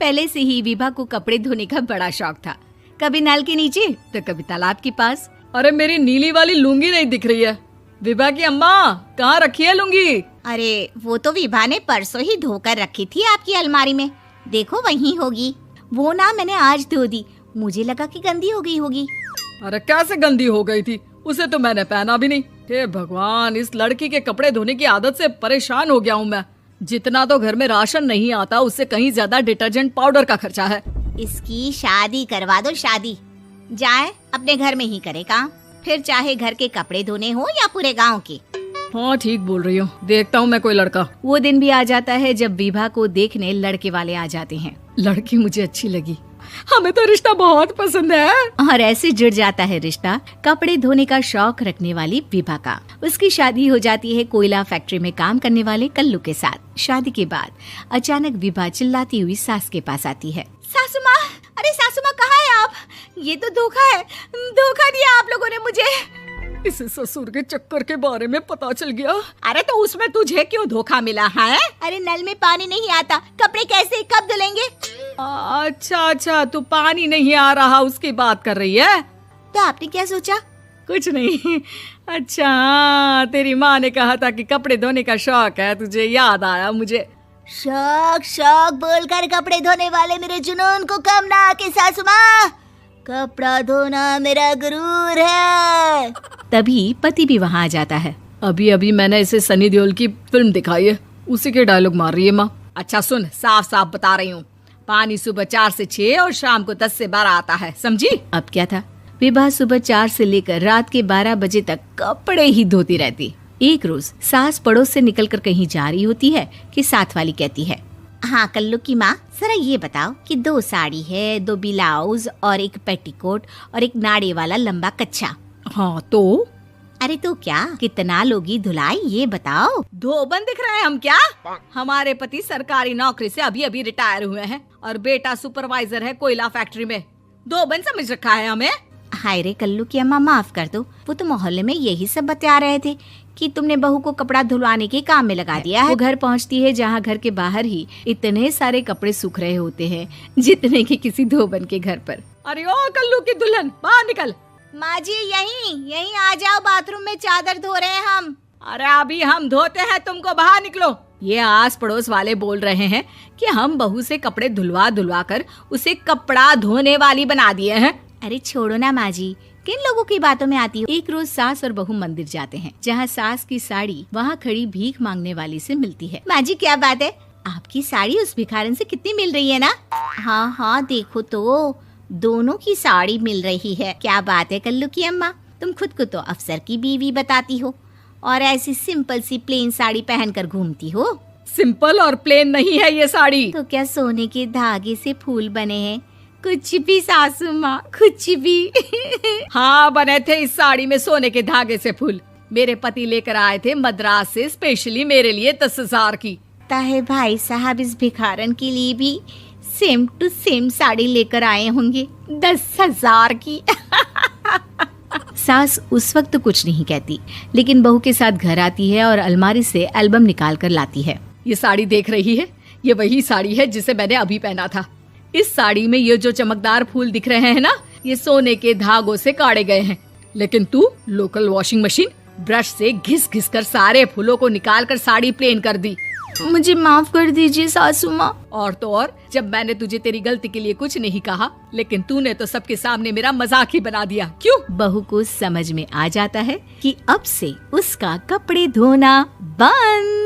पहले से ही विभा को कपड़े धोने का बड़ा शौक था। कभी नल के नीचे तो कभी तालाब के पास। अरे मेरी नीली वाली लुंगी नहीं दिख रही है। विभा की अम्मा, कहाँ रखी है लुंगी? अरे वो तो विभा ने परसों ही धोकर रखी थी आपकी अलमारी में, देखो वहीं होगी। वो ना मैंने आज धो दी, मुझे लगा कि गंदी हो गई होगी। अरे कैसे गंदी हो गई थी? उसे तो मैंने पहना भी नहीं। हे भगवान, इस लड़की के कपड़े धोने की आदत से परेशान हो गया हूँ मैं। जितना तो घर में राशन नहीं आता, उससे कहीं ज्यादा डिटर्जेंट पाउडर का खर्चा है। इसकी शादी करवा दो, शादी। जाए अपने घर में ही करे काम, फिर चाहे घर के कपड़े धोने हो या पूरे गांव के। हाँ ठीक बोल रही हो, देखता हूँ मैं कोई लड़का। वो दिन भी आ जाता है जब विभा को देखने लड़के वाले आ जाते हैं। लड़की मुझे अच्छी लगी, हमें तो रिश्ता बहुत पसंद है। और ऐसे जुड़ जाता है रिश्ता कपड़े धोने का शौक रखने वाली विभा का। उसकी शादी हो जाती है कोयला फैक्ट्री में काम करने वाले कल्लू के साथ। शादी के बाद अचानक विभा चिल्लाती हुई सास के पास आती है। सासू माँ, अरे सासू माँ कहाँ है आप? ये तो धोखा है, धोखा दिया आप लोगों ने मुझे। इसे ससुर के चक्कर के बारे में पता चल गया। अरे तो उसमें तुझे क्यों धोखा मिला है? अरे नल में पानी नहीं आता, कपड़े कैसे कब धुलेंगे? अच्छा, तू पानी नहीं आ रहा उसकी बात कर रही है? तो आपने क्या सोचा? कुछ नहीं। अच्छा, तेरी माँ ने कहा था कि कपड़े धोने का शौक है तुझे, याद आया मुझे। शौक बोलकर कपड़े धोने वाले मेरे जुनून को कम ना आके सासू माँ, कपड़ा धोना मेरा गुरूर है। तभी पति भी वहाँ आ जाता है। अभी मैंने इसे सनी देओल की फिल्म दिखाई है, उसी के डायलॉग मार रही है माँ। अच्छा सुन, साफ साफ बता रही हूँ, पानी सुबह 4 से 6 और शाम को 10 से 12 आता है, समझी? अब क्या था, विभा सुबह 4 से लेकर रात के 12 बजे तक कपड़े ही धोती रहती। एक रोज सास पड़ोस से निकलकर कहीं जा रही होती है कि साथ वाली कहती है, हाँ कल्लू की माँ, जरा ये बताओ कि 2 साड़ी है, 2 ब्लाउज और एक पेटीकोट और एक नाड़े वाला लंबा कच्छा। हाँ तो? अरे तो क्या, कितना लोगी धुलाई ये बताओ। धोबन दिख रहे हैं हम क्या? हमारे पति सरकारी नौकरी से अभी रिटायर हुए हैं और बेटा सुपरवाइजर है कोयला फैक्ट्री में। धोबन समझ रखा है हमें? हाय रे कल्लू की अम्मा, माफ कर दो, वो तो मोहल्ले में यही सब बता रहे थे कि तुमने बहू को कपड़ा धुलवाने के काम में लगा दिया है। वो घर पहुंचती है जहां घर के बाहर ही इतने सारे कपड़े सूख रहे होते हैं जितने कि किसी धोबन के घर पर। अरे ओ कल्लू की दुल्हन, बाहर निकल। माँ जी यहीं आ जाओ, बाथरूम में चादर धो रहे हैं हम। अरे अभी हम धोते हैं, तुमको बाहर निकलो। ये आस पड़ोस वाले बोल रहे हैं कि हम बहू से कपड़े धुलवा कर उसे कपड़ा धोने वाली बना दिए हैं। अरे छोड़ो ना माँ जी, किन लोगों की बातों में आती हो? एक रोज सास और बहू मंदिर जाते हैं जहाँ सास की साड़ी वहाँ खड़ी भीख मांगने वाली से मिलती है। माँ जी क्या बात है, आपकी साड़ी उस भिखारन से कितनी मिल रही है ना? हाँ देखो तो दोनों की साड़ी मिल रही है। क्या बात है कल्लू की अम्मा, तुम खुद को तो अफसर की बीवी बताती हो और ऐसी सिंपल सी प्लेन साड़ी पहनकर घूमती हो। सिंपल और प्लेन नहीं है ये साड़ी। तो क्या सोने के धागे से फूल बने हैं? कुछ भी सासू माँ, कुछ भी। हाँ बने थे इस साड़ी में सोने के धागे से फूल। मेरे पति लेकर आए थे मद्रास से स्पेशली मेरे लिए 10,000 की। ताहे भाई साहब इस भिखारन के लिए भी सेम टू सेम साड़ी लेकर आए होंगे 10,000 की। सास उस वक्त तो कुछ नहीं कहती, लेकिन बहू के साथ घर आती है और अलमारी से एल्बम निकाल कर लाती है। ये साड़ी देख रही है, ये वही साड़ी है जिसे मैंने अभी पहना था। इस साड़ी में ये जो चमकदार फूल दिख रहे हैं ना, ये सोने के धागों से काटे गए हैं। लेकिन तू लोकल वॉशिंग मशीन ब्रश से घिस घिस कर सारे फूलों को निकाल कर साड़ी प्लेन कर दी। मुझे माफ कर दीजिए सासू माँ। और तो और, जब मैंने तुझे तेरी गलती के लिए कुछ नहीं कहा, लेकिन तूने तो सबके सामने मेरा मजाक ही बना दिया। क्यों? बहू को समझ में आ जाता है कि अब से उसका कपड़े धोना बंद।